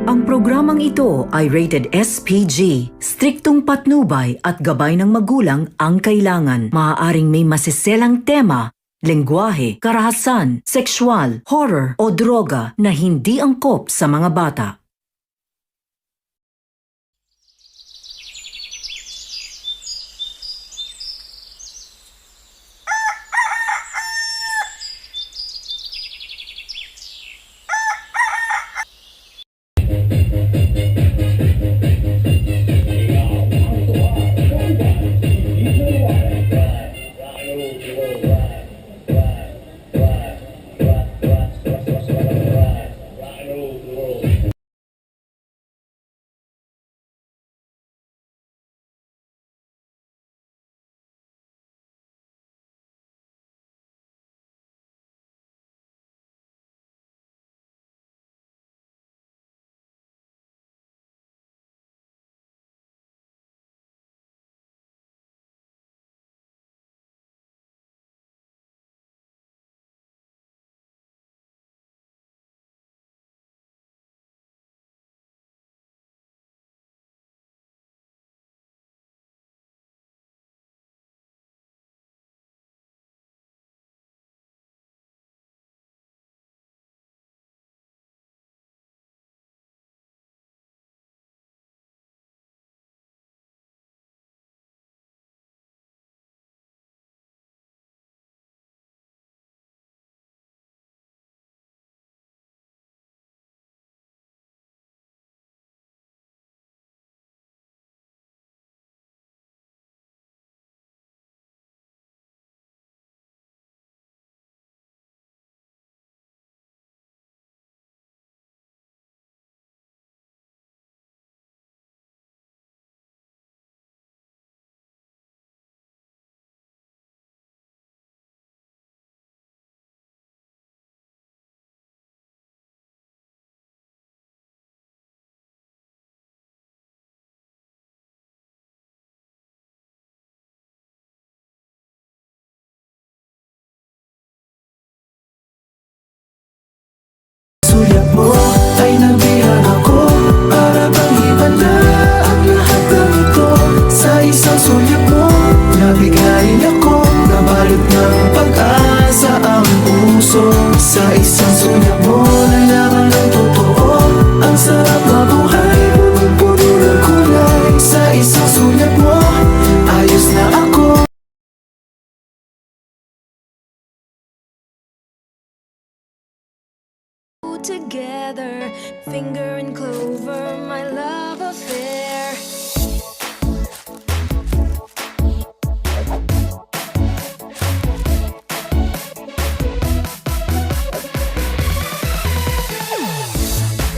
Ang programang ito ay rated SPG. Striktong patnubay at gabay ng magulang ang kailangan. Maaaring may masiselang tema, lengguwahe, karahasan, sexual, horror o droga na hindi angkop sa mga bata. Sulat mo ay nabihan ako, para bang iba na ang lahat ng ito. Sa isang sulat mo, nabiglayin ako, nabalot ng pag-asa ang puso. Sa isang sulat mo, nalaman ng totoo, ang sarap mabuhay, punong-puno ng kulay. Sa isang sulat mo, ayos na ako. Together, finger and clover, my love affair.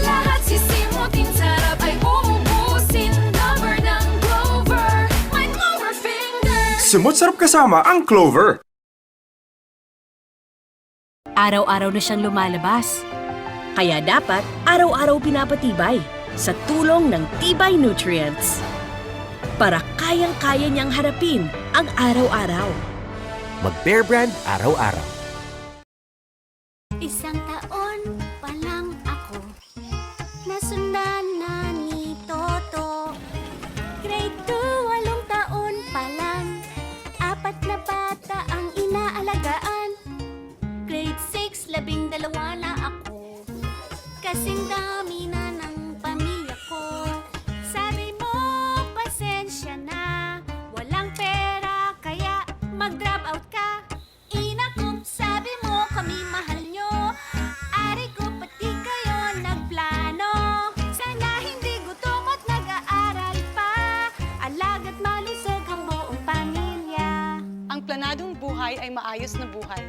Lahat sisimutin, sarap ay uubusin. Lover ng clover, my clover finger. Simut-sarap kasama ang Clover. Araw-araw na siyang lumalabas. Kaya dapat araw-araw pinapatibay sa tulong ng Tibay Nutrients. Para kayang-kaya niyang harapin ang araw-araw. Mag-Bear Brand araw-araw. Isang taon pa lang ako, nasundan na ni Toto. Grade 2, 8 taon pa lang, 4 na bata ang inaalagaan. Grade 6, 12 na ako, kasing dami na ng pamilya ko. Sabi mo, pasensya na, walang pera kaya mag-drop out ka. Inakom, sabi mo, kami mahal nyo. Ari ko, pati kayo nagplano. Sana hindi gutom at nag-aaral pa. Alaga't malusog ang buong pamilya. Ang planadong buhay ay maayos na buhay.